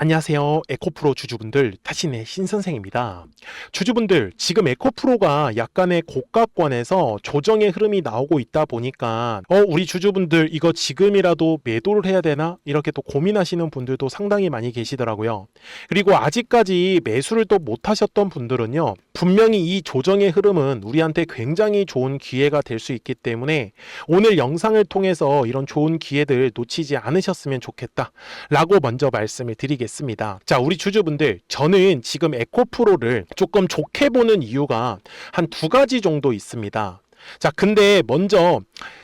안녕하세요. 에코프로 주주분들, 타신의 신선생입니다. 주주분들, 지금 에코프로가 약간의 고가권에서 조정의 흐름이 나오고 있다 보니까 우리 주주분들 이거 지금이라도 매도를 해야 되나? 이렇게 또 고민하시는 분들도 상당히 많이 계시더라고요. 그리고 아직까지 매수를 또 못하셨던 분들은요, 분명히 이 조정의 흐름은 우리한테 굉장히 좋은 기회가 될 수 있기 때문에 오늘 영상을 통해서 이런 좋은 기회들 놓치지 않으셨으면 좋겠다 라고 먼저 말씀을 드리겠습니다. 자, 우리 주주분들, 저는 지금 에코프로를 조금 좋게 보는 이유가 한 두 가지 정도 있습니다. 자, 근데 먼저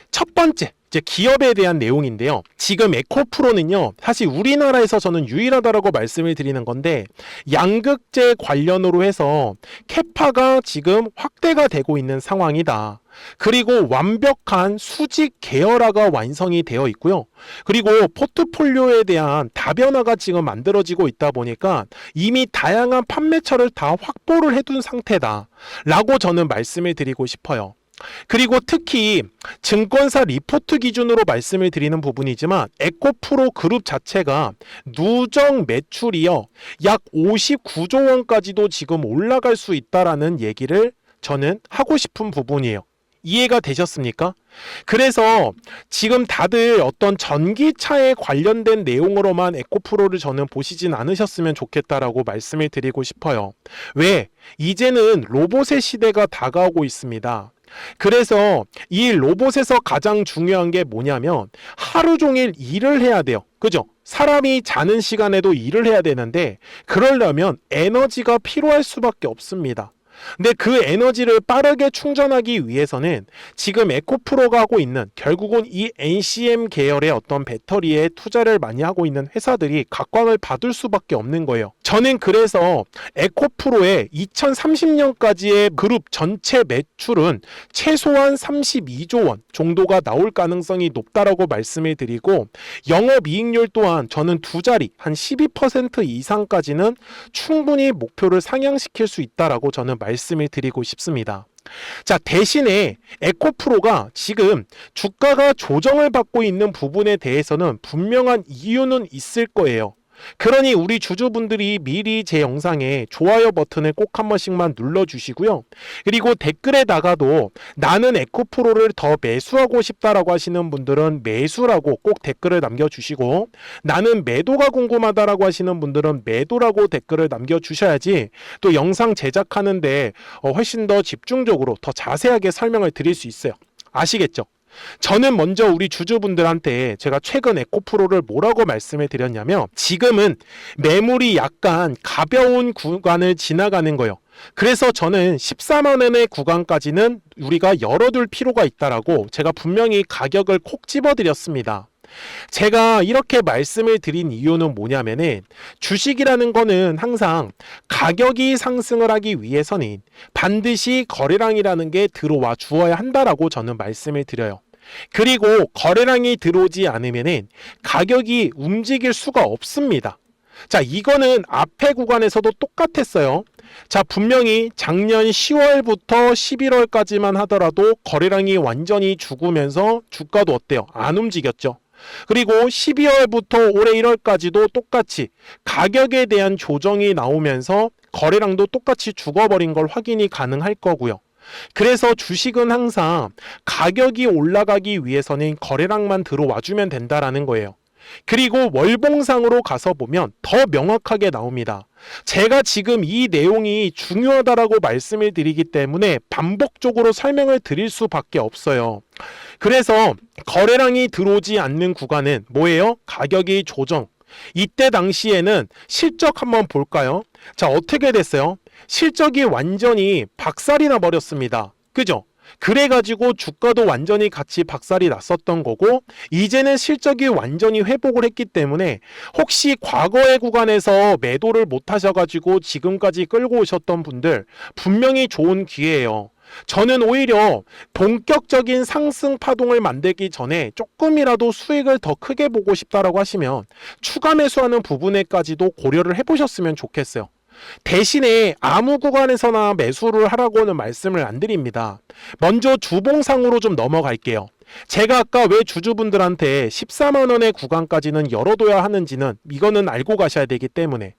첫 번째, 이제 기업에 대한 내용인데요. 지금 에코프로는요, 사실 우리나라에서 저는 유일하다라고 말씀을 드리는 건데, 양극재 관련으로 해서 캐파가 지금 확대가 되고 있는 상황이다. 그리고 완벽한 수직 계열화가 완성이 되어 있고요. 그리고 포트폴리오에 대한 다변화가 지금 만들어지고 있다 보니까 이미 다양한 판매처를 다 확보를 해둔 상태다 라고 저는 말씀을 드리고 싶어요. 그리고 특히 증권사 리포트 기준으로 말씀을 드리는 부분이지만 에코프로 그룹 자체가 누적 매출이요 약 59조 원까지도 지금 올라갈 수 있다라는 얘기를 저는 하고 싶은 부분이에요. 이해가 되셨습니까? 그래서 지금 다들 어떤 전기차에 관련된 내용으로만 에코프로를 저는 보시진 않으셨으면 좋겠다라고 말씀을 드리고 싶어요. 왜? 이제는 로봇의 시대가 다가오고 있습니다. 그래서 이 로봇에서 가장 중요한 게 뭐냐면 하루 종일 일을 해야 돼요. 그죠? 사람이 자는 시간에도 일을 해야 되는데 그러려면 에너지가 필요할 수밖에 없습니다. 근데 그 에너지를 빠르게 충전하기 위해서는 지금 에코프로가 하고 있는 결국은 이 NCM 계열의 어떤 배터리에 투자를 많이 하고 있는 회사들이 각광을 받을 수밖에 없는 거예요. 저는 그래서 에코프로의 2030년까지의 그룹 전체 매출은 최소한 32조 원 정도가 나올 가능성이 높다라고 말씀을 드리고 영업이익률 또한 저는 두 자리 한 12% 이상까지는 충분히 목표를 상향시킬 수 있다라고 저는 말씀을 드리고 싶습니다. 자, 대신에 에코프로가 지금 주가가 조정을 받고 있는 부분에 대해서는 분명한 이유는 있을 거예요. 그러니 우리 주주분들이 미리 제 영상에 좋아요 버튼을 꼭 한 번씩만 눌러주시고요. 그리고 댓글에다가도 나는 에코프로를 더 매수하고 싶다라고 하시는 분들은 매수라고 꼭 댓글을 남겨주시고 나는 매도가 궁금하다라고 하시는 분들은 매도라고 댓글을 남겨주셔야지 또 영상 제작하는데 훨씬 더 집중적으로 더 자세하게 설명을 드릴 수 있어요. 아시겠죠? 저는 먼저 우리 주주분들한테 제가 최근 에코프로를 뭐라고 말씀을 드렸냐면 지금은 매물이 약간 가벼운 구간을 지나가는 거예요. 그래서 저는 14만 원의 구간까지는 우리가 열어둘 필요가 있다라고 제가 분명히 가격을 콕 집어드렸습니다. 제가 이렇게 말씀을 드린 이유는 뭐냐면은 주식이라는 거는 항상 가격이 상승을 하기 위해서는 반드시 거래량이라는 게 들어와 주어야 한다라고 저는 말씀을 드려요. 그리고 거래량이 들어오지 않으면은 가격이 움직일 수가 없습니다. 자, 이거는 앞에 구간에서도 똑같았어요. 자, 분명히 작년 10월부터 11월까지만 하더라도 거래량이 완전히 죽으면서 주가도 어때요? 안 움직였죠. 그리고 12월부터 올해 1월까지도 똑같이 가격에 대한 조정이 나오면서 거래량도 똑같이 죽어버린 걸 확인이 가능할 거고요. 그래서 주식은 항상 가격이 올라가기 위해서는 거래량만 들어와주면 된다라는 거예요. 그리고 월봉상으로 가서 보면 더 명확하게 나옵니다. 제가 지금 이 내용이 중요하다라고 말씀을 드리기 때문에 반복적으로 설명을 드릴 수밖에 없어요. 그래서 거래량이 들어오지 않는 구간은 뭐예요? 가격이 조정. 이때 당시에는 실적 한번 볼까요? 자, 어떻게 됐어요? 실적이 완전히 박살이 나 버렸습니다. 그죠? 그래가지고 주가도 완전히 같이 박살이 났었던 거고 이제는 실적이 완전히 회복을 했기 때문에 혹시 과거의 구간에서 매도를 못 하셔가지고 지금까지 끌고 오셨던 분들 분명히 좋은 기회예요. 저는 오히려 본격적인 상승 파동을 만들기 전에 조금이라도 수익을 더 크게 보고 싶다라고 하시면 추가 매수하는 부분에까지도 고려를 해보셨으면 좋겠어요. 대신에 아무 구간에서나 매수를 하라고는 말씀을 안 드립니다. 먼저 주봉상으로 좀 넘어갈게요. 제가 아까 왜 주주분들한테 14만원의 구간까지는 열어둬야 하는지는 이거는 알고 가셔야 되기 때문에,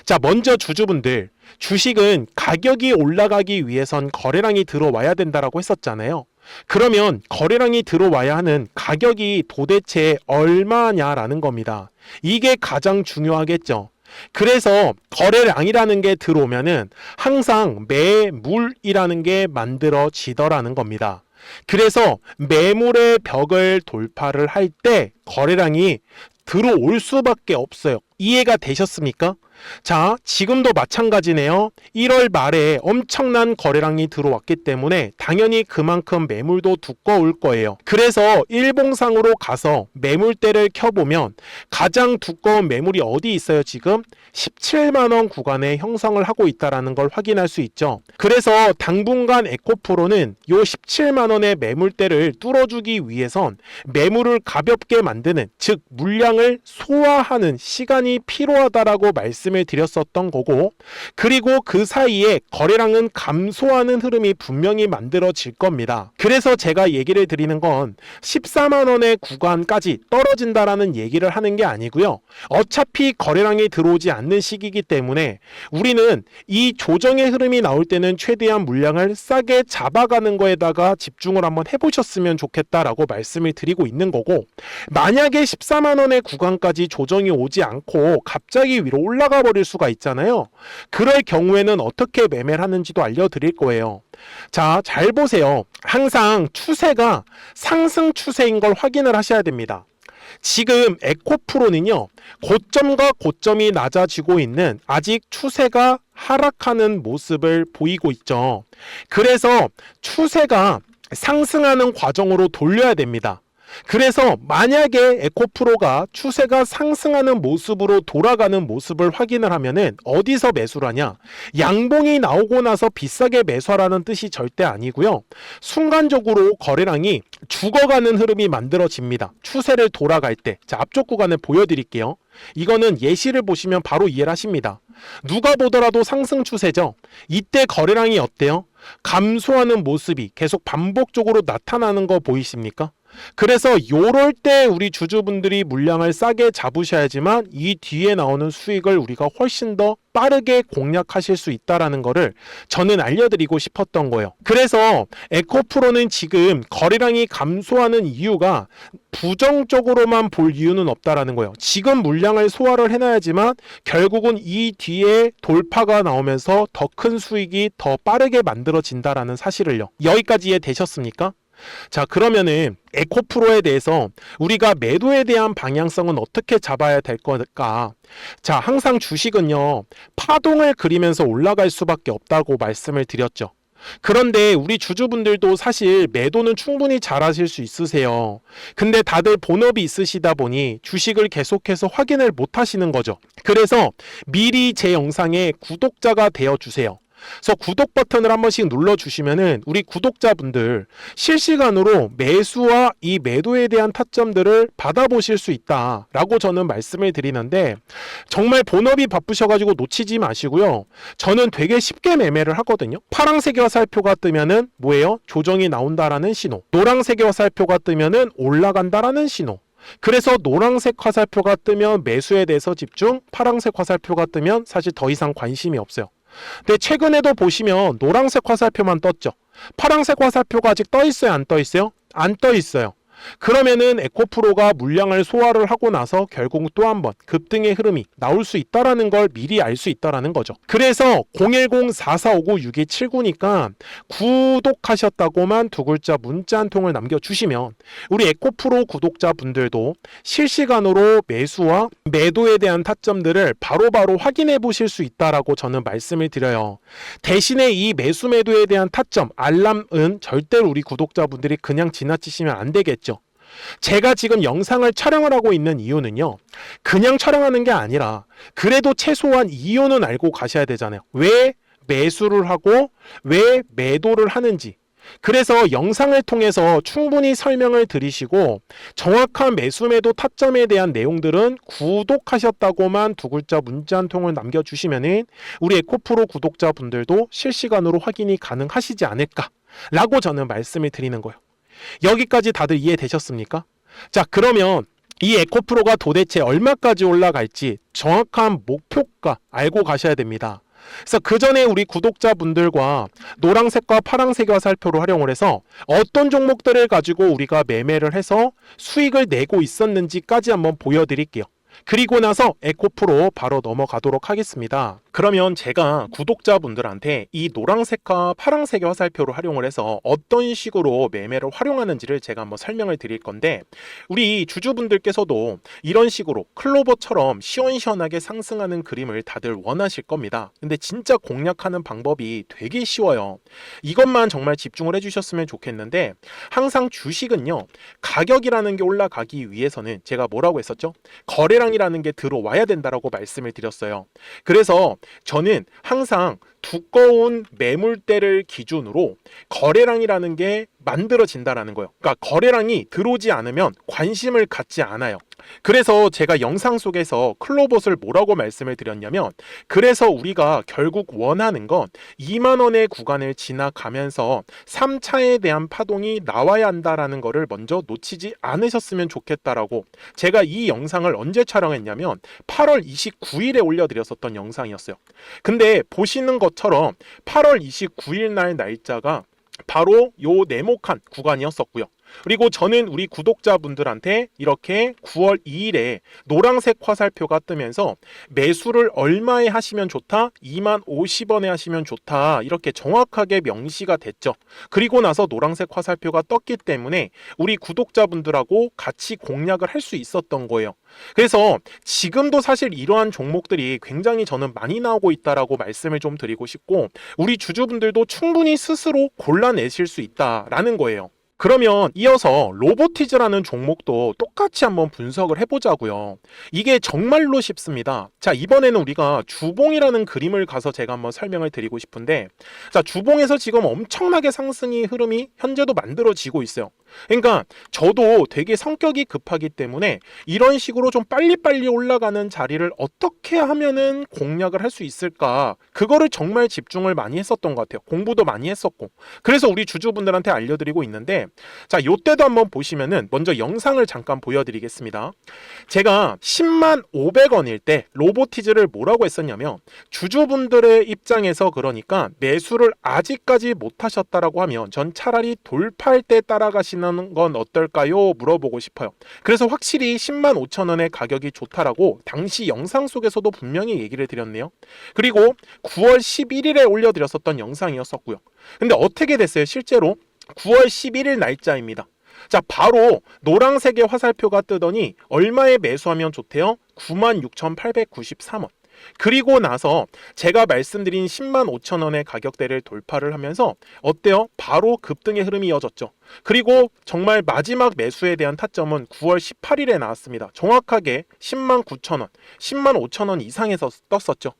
자, 먼저 주주분들, 주식은 가격이 올라가기 위해선 거래량이 들어와야 된다라고 했었잖아요. 그러면 거래량이 들어와야 하는 가격이 도대체 얼마냐라는 겁니다. 이게 가장 중요하겠죠. 그래서 거래량이라는 게 들어오면은 항상 매물이라는 게 만들어지더라는 겁니다. 그래서 매물의 벽을 돌파를 할 때 거래량이 들어올 수밖에 없어요. 이해가 되셨습니까? 자, 지금도 마찬가지네요. 1월 말에 엄청난 거래량이 들어왔기 때문에 당연히 그만큼 매물도 두꺼울 거예요. 그래서 일봉상으로 가서 매물대를 켜보면 가장 두꺼운 매물이 어디 있어요? 지금 17만원 구간에 형성을 하고 있다는 걸 확인할 수 있죠. 그래서 당분간 에코프로는 요 17만원의 매물대를 뚫어주기 위해선 매물을 가볍게 만드는, 즉 물량을 소화하는 시간이 필요하다라고 말씀을 드렸었던 거고, 그리고 그 사이에 거래량은 감소하는 흐름이 분명히 만들어질 겁니다. 그래서 제가 얘기를 드리는 건 14만원의 구간까지 떨어진다라는 얘기를 하는 게 아니고요. 어차피 거래량이 들어오지 않는 시기이기 때문에 우리는 이 조정의 흐름이 나올 때는 최대한 물량을 싸게 잡아가는 거에다가 집중을 한번 해보셨으면 좋겠다라고 말씀을 드리고 있는 거고, 만약에 14만원의 구간까지 조정이 오지 않고 갑자기 위로 올라가 버릴 수가 있잖아요. 그럴 경우에는 어떻게 매매를 하는지도 알려드릴 거예요. 자, 잘 보세요. 항상 추세가 상승 추세인 걸 확인을 하셔야 됩니다. 지금 에코프로는요, 고점과 고점이 낮아지고 있는, 아직 추세가 하락하는 모습을 보이고 있죠. 그래서 추세가 상승하는 과정으로 돌려야 됩니다. 그래서 만약에 에코프로가 추세가 상승하는 모습으로 돌아가는 모습을 확인을 하면은 어디서 매수를 하냐? 양봉이 나오고 나서 비싸게 매수하라는 뜻이 절대 아니고요. 순간적으로 거래량이 죽어가는 흐름이 만들어집니다. 추세를 돌아갈 때. 자, 앞쪽 구간을 보여드릴게요. 이거는 예시를 보시면 바로 이해를 하십니다. 누가 보더라도 상승 추세죠. 이때 거래량이 어때요? 감소하는 모습이 계속 반복적으로 나타나는 거 보이십니까? 그래서 요럴 때 우리 주주분들이 물량을 싸게 잡으셔야지만 이 뒤에 나오는 수익을 우리가 훨씬 더 빠르게 공략하실 수 있다라는 거를 저는 알려드리고 싶었던 거예요. 그래서 에코프로는 지금 거래량이 감소하는 이유가 부정적으로만 볼 이유는 없다라는 거예요. 지금 물량을 소화를 해놔야지만 결국은 이 뒤에 돌파가 나오면서 더 큰 수익이 더 빠르게 만들어진다라는 사실을요. 여기까지 이해되셨습니까? 자, 그러면은 에코프로에 대해서 우리가 매도에 대한 방향성은 어떻게 잡아야 될 걸까? 자, 항상 주식은요, 파동을 그리면서 올라갈 수밖에 없다고 말씀을 드렸죠. 그런데 우리 주주분들도 사실 매도는 충분히 잘하실 수 있으세요. 근데 다들 본업이 있으시다 보니 주식을 계속해서 확인을 못 하시는 거죠. 그래서 미리 제 영상에 구독자가 되어 주세요. 그래서 구독 버튼을 한 번씩 눌러주시면은 우리 구독자분들 실시간으로 매수와 이 매도에 대한 타점들을 받아보실 수 있다라고 저는 말씀을 드리는데, 정말 본업이 바쁘셔가지고 놓치지 마시고요. 저는 되게 쉽게 매매를 하거든요. 파란색 화살표가 뜨면은 뭐예요? 조정이 나온다라는 신호. 노란색 화살표가 뜨면은 올라간다라는 신호. 그래서 노란색 화살표가 뜨면 매수에 대해서 집중, 파란색 화살표가 뜨면 사실 더 이상 관심이 없어요. 근데 최근에도 보시면 노란색 화살표만 떴죠. 파란색 화살표가 아직 떠 있어요? 안 떠 있어요? 안 떠 있어요. 그러면은 에코프로가 물량을 소화를 하고 나서 결국 또 한 번 급등의 흐름이 나올 수 있다라는 걸 미리 알 수 있다라는 거죠. 그래서 010-4459-6279니까 구독하셨다고만 두 글자 문자 한 통을 남겨주시면 우리 에코프로 구독자분들도 실시간으로 매수와 매도에 대한 타점들을 바로바로 확인해 보실 수 있다라고 저는 말씀을 드려요. 대신에 이 매수 매도에 대한 타점, 알람은 절대로 우리 구독자분들이 그냥 지나치시면 안 되겠죠. 제가 지금 영상을 촬영을 하고 있는 이유는요, 그냥 촬영하는 게 아니라 그래도 최소한 이유는 알고 가셔야 되잖아요. 왜 매수를 하고 왜 매도를 하는지, 그래서 영상을 통해서 충분히 설명을 드리시고 정확한 매수 매도 타점에 대한 내용들은 구독하셨다고만 두 글자 문자 한 통을 남겨주시면은 우리 에코프로 구독자분들도 실시간으로 확인이 가능하시지 않을까 라고 저는 말씀을 드리는 거예요. 여기까지 다들 이해되셨습니까? 자, 그러면 이 에코프로가 도대체 얼마까지 올라갈지 정확한 목표가 알고 가셔야 됩니다. 그래서 그 전에 우리 구독자분들과 노란색과 파란색 화살표를 활용을 해서 어떤 종목들을 가지고 우리가 매매를 해서 수익을 내고 있었는지까지 한번 보여드릴게요. 그리고 나서 에코프로 바로 넘어가도록 하겠습니다. 그러면 제가 구독자분들한테 이 노란색과 파란색의 화살표를 활용을 해서 어떤 식으로 매매를 활용하는지를 제가 한번 설명을 드릴 건데, 우리 주주분들께서도 이런 식으로 클로버처럼 시원시원하게 상승하는 그림을 다들 원하실 겁니다. 근데 진짜 공략하는 방법이 되게 쉬워요. 이것만 정말 집중을 해주셨으면 좋겠는데, 항상 주식은요, 가격이라는 게 올라가기 위해서는 제가 뭐라고 했었죠? 거래량이라는 게 들어와야 된다라고 말씀을 드렸어요. 그래서 저는 항상 두꺼운 매물대를 기준으로 거래량이라는 게 만들어진다라는 거예요. 그러니까 거래량이 들어오지 않으면 관심을 갖지 않아요. 그래서 제가 영상 속에서 클로봇을 뭐라고 말씀을 드렸냐면, 그래서 우리가 결국 원하는 건 2만 원의 구간을 지나가면서 3차에 대한 파동이 나와야 한다라는 거를 먼저 놓치지 않으셨으면 좋겠다라고 제가 이 영상을 언제 촬영했냐면 8월 29일에 올려드렸었던 영상이었어요. 근데 보시는 것처럼 8월 29일 날 날짜가 바로 요 네모칸 구간이었었고요. 그리고 저는 우리 구독자분들한테 이렇게 9월 2일에 노란색 화살표가 뜨면서 매수를 얼마에 하시면 좋다? 2만 50원에 하시면 좋다. 이렇게 정확하게 명시가 됐죠. 그리고 나서 노란색 화살표가 떴기 때문에 우리 구독자분들하고 같이 공략을 할 수 있었던 거예요. 그래서 지금도 사실 이러한 종목들이 굉장히 저는 많이 나오고 있다라고 말씀을 좀 드리고 싶고, 우리 주주분들도 충분히 스스로 골라내실 수 있다라는 거예요. 그러면 이어서 로보티즈라는 종목도 똑같이 한번 분석을 해보자고요. 이게 정말로 쉽습니다. 자, 이번에는 우리가 주봉이라는 그림을 가서 제가 한번 설명을 드리고 싶은데, 자, 주봉에서 지금 엄청나게 상승이 흐름이 현재도 만들어지고 있어요. 그러니까 저도 되게 성격이 급하기 때문에 이런 식으로 좀 빨리빨리 올라가는 자리를 어떻게 하면은 공략을 할 수 있을까, 그거를 정말 집중을 많이 했었던 것 같아요. 공부도 많이 했었고. 그래서 우리 주주분들한테 알려드리고 있는데, 자, 요때도 한번 보시면은 먼저 영상을 잠깐 보여드리겠습니다. 제가 10만 500원일 때 로보티즈를 뭐라고 했었냐면, 주주분들의 입장에서 그러니까 매수를 아직까지 못 하셨다라고 하면 전 차라리 돌파할 때 따라가시는 건 어떨까요? 물어보고 싶어요. 그래서 확실히 10만 5천 원의 가격이 좋다라고 당시 영상 속에서도 분명히 얘기를 드렸네요. 그리고 9월 11일에 올려드렸었던 영상이었었고요. 근데 어떻게 됐어요? 실제로 9월 11일 날짜입니다. 자, 바로 노란색의 화살표가 뜨더니 얼마에 매수하면 좋대요? 96,893원. 그리고 나서 제가 말씀드린 10만 5천 원의 가격대를 돌파를 하면서 어때요? 바로 급등의 흐름이 이어졌죠. 그리고 정말 마지막 매수에 대한 타점은 9월 18일에 나왔습니다. 정확하게 10만 9천 원, 10만 5천 원 이상에서 떴었죠.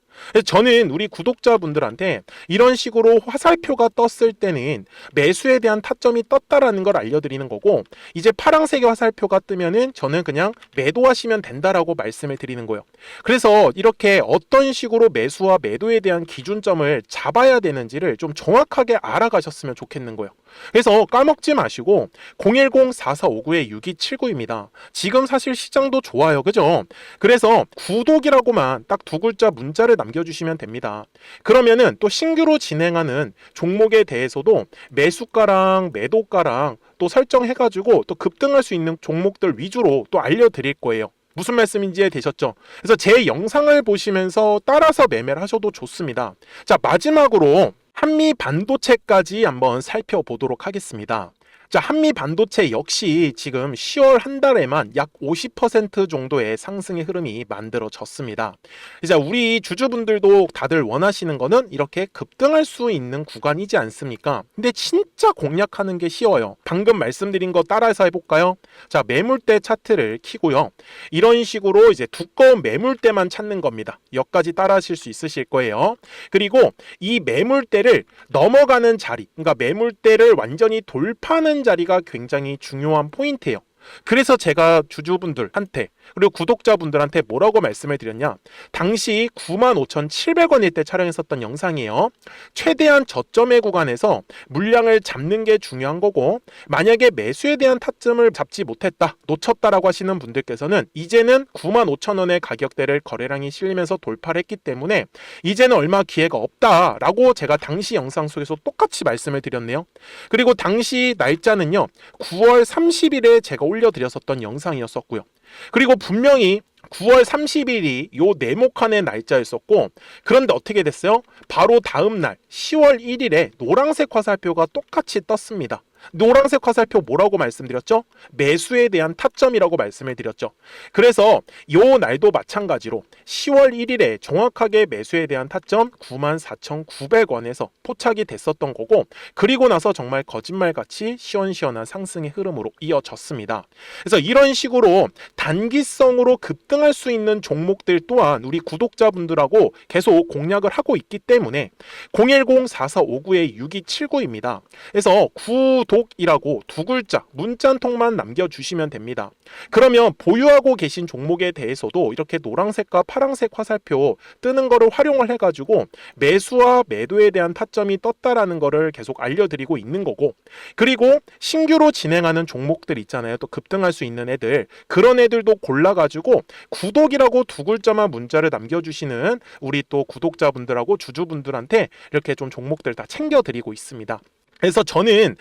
저는 우리 구독자분들한테 이런 식으로 화살표가 떴을 때는 매수에 대한 타점이 떴다라는 걸 알려드리는 거고, 이제 파란색의 화살표가 뜨면은 저는 그냥 매도하시면 된다라고 말씀을 드리는 거예요. 그래서 이렇게 어떤 식으로 매수와 매도에 대한 기준점을 잡아야 되는지를 좀 정확하게 알아가셨으면 좋겠는 거예요. 그래서 까먹지 마시고 010-4459-6279입니다. 지금 사실 시장도 좋아요. 그죠? 그래서 구독이라고만 딱 두 글자 문자를 남겨주시면 됩니다. 그러면은 또 신규로 진행하는 종목에 대해서도 매수가랑 매도가랑 또 설정해가지고 또 급등할 수 있는 종목들 위주로 또 알려드릴 거예요. 무슨 말씀인지 이해되셨죠? 그래서 제 영상을 보시면서 따라서 매매를 하셔도 좋습니다. 자, 마지막으로 한미 반도체까지 한번 살펴보도록 하겠습니다. 자, 한미 반도체 역시 지금 10월 한 달에만 약 50% 정도의 상승의 흐름이 만들어졌습니다. 이제 우리 주주분들도 다들 원하시는 거는 이렇게 급등할 수 있는 구간이지 않습니까? 근데 진짜 공략하는 게 쉬워요. 방금 말씀드린 거 따라해서 해볼까요? 자, 매물대 차트를 키고요. 이런 식으로 이제 두꺼운 매물대만 찾는 겁니다. 여기까지 따라하실 수 있으실 거예요. 그리고 이 매물대를 넘어가는 자리, 그러니까 매물대를 완전히 돌파하는 자리가 굉장히 중요한 포인트예요. 그래서 제가 주주분들한테 그리고 구독자분들한테 뭐라고 말씀을 드렸냐, 당시 95,700원일 때 촬영했었던 영상이에요. 최대한 저점의 구간에서 물량을 잡는 게 중요한 거고, 만약에 매수에 대한 타점을 잡지 못했다, 놓쳤다라고 하시는 분들께서는 이제는 95,000원의 가격대를 거래량이 실리면서 돌파를 했기 때문에 이제는 얼마 기회가 없다라고 제가 당시 영상 속에서 똑같이 말씀을 드렸네요. 그리고 당시 날짜는요, 9월 30일에 제가 올려드렸었던 영상이었었고요. 그리고 분명히 9월 30일이 요 네모칸의 날짜였었고, 그런데 어떻게 됐어요? 바로 다음 날 10월 1일에 노란색 화살표가 똑같이 떴습니다. 노란색 화살표 뭐라고 말씀드렸죠? 매수에 대한 타점이라고 말씀을 드렸죠. 그래서 요 날도 마찬가지로 10월 1일에 정확하게 매수에 대한 타점 94,900원에서 포착이 됐었던 거고, 그리고 나서 정말 거짓말같이 시원시원한 상승의 흐름으로 이어졌습니다. 그래서 이런 식으로 단기성으로 급등할 수 있는 종목들 또한 우리 구독자분들하고 계속 공략을 하고 있기 때문에 010-4459-6279입니다. 그래서 구독이라고 두 글자 문자 한 통만 남겨주시면 됩니다. 그러면 보유하고 계신 종목에 대해서도 이렇게 노란색과 파란색 화살표 뜨는 거를 활용을 해가지고 매수와 매도에 대한 타점이 떴다라는 거를 계속 알려드리고 있는 거고, 그리고 신규로 진행하는 종목들 있잖아요. 또 급등할 수 있는 애들, 그런 애들도 골라가지고 구독이라고 두 글자만 문자를 남겨주시는 우리 또 구독자분들하고 주주분들한테 이렇게 좀 종목들 다 챙겨드리고 있습니다. 그래서 저는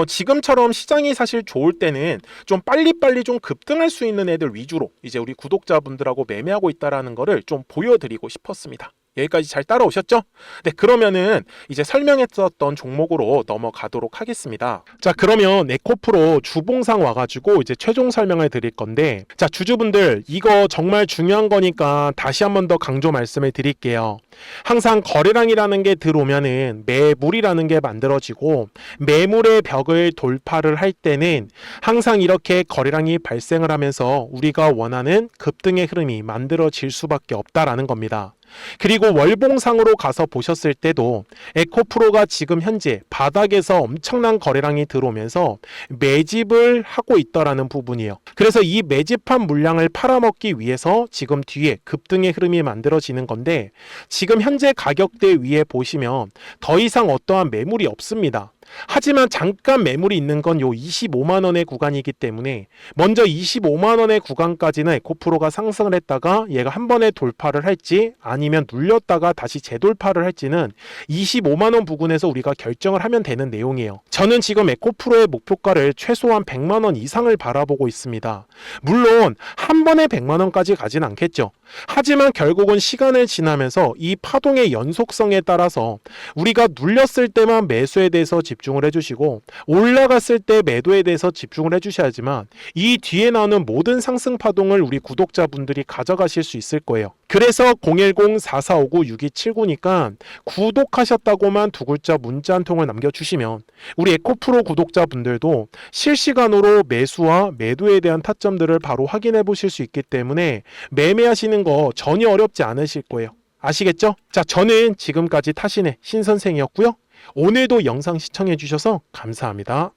지금처럼 시장이 사실 좋을 때는 좀 빨리빨리 좀 급등할 수 있는 애들 위주로 이제 우리 구독자분들하고 매매하고 있다라는 거를 좀 보여드리고 싶었습니다. 여기까지 잘 따라오셨죠? 네, 그러면은 이제 설명했었던 종목으로 넘어가도록 하겠습니다. 자, 그러면 에코프로 주봉상 와가지고 이제 최종 설명을 드릴 건데, 자, 주주분들 이거 정말 중요한 거니까 다시 한 번 더 강조 말씀을 드릴게요. 항상 거래량이라는 게 들어오면은 매물이라는 게 만들어지고, 매물의 벽을 돌파를 할 때는 항상 이렇게 거래량이 발생을 하면서 우리가 원하는 급등의 흐름이 만들어질 수밖에 없다라는 겁니다. 그리고 월봉상으로 가서 보셨을 때도 에코프로가 지금 현재 바닥에서 엄청난 거래량이 들어오면서 매집을 하고 있다라는 부분이에요. 그래서 이 매집한 물량을 팔아먹기 위해서 지금 뒤에 급등의 흐름이 만들어지는 건데, 지금 현재 가격대 위에 보시면 더 이상 어떠한 매물이 없습니다. 하지만 잠깐 매물이 있는 건 요 25만원의 구간이기 때문에 먼저 25만원의 구간까지는 에코프로가 상승을 했다가 얘가 한 번에 돌파를 할지 아니면 눌렸다가 다시 재돌파를 할지는 25만원 부근에서 우리가 결정을 하면 되는 내용이에요. 저는 지금 에코프로의 목표가를 최소한 100만원 이상을 바라보고 있습니다. 물론 한 번에 100만원까지 가진 않겠죠. 하지만 결국은 시간을 지나면서 이 파동의 연속성에 따라서 우리가 눌렸을 때만 매수에 대해서 집중을 해주시고 올라갔을 때 매도에 대해서 집중을 해주셔야지만 이 뒤에 나오는 모든 상승 파동을 우리 구독자분들이 가져가실 수 있을 거예요. 그래서 010-4459-6279니까 구독하셨다고만 두 글자 문자 한 통을 남겨주시면 우리 에코프로 구독자분들도 실시간으로 매수와 매도에 대한 타점들을 바로 확인해 보실 수 있기 때문에 매매하시는 거 전혀 어렵지 않으실 거예요. 아시겠죠? 자, 저는 지금까지 타신의 신선생이었고요. 오늘도 영상 시청해 주셔서 감사합니다.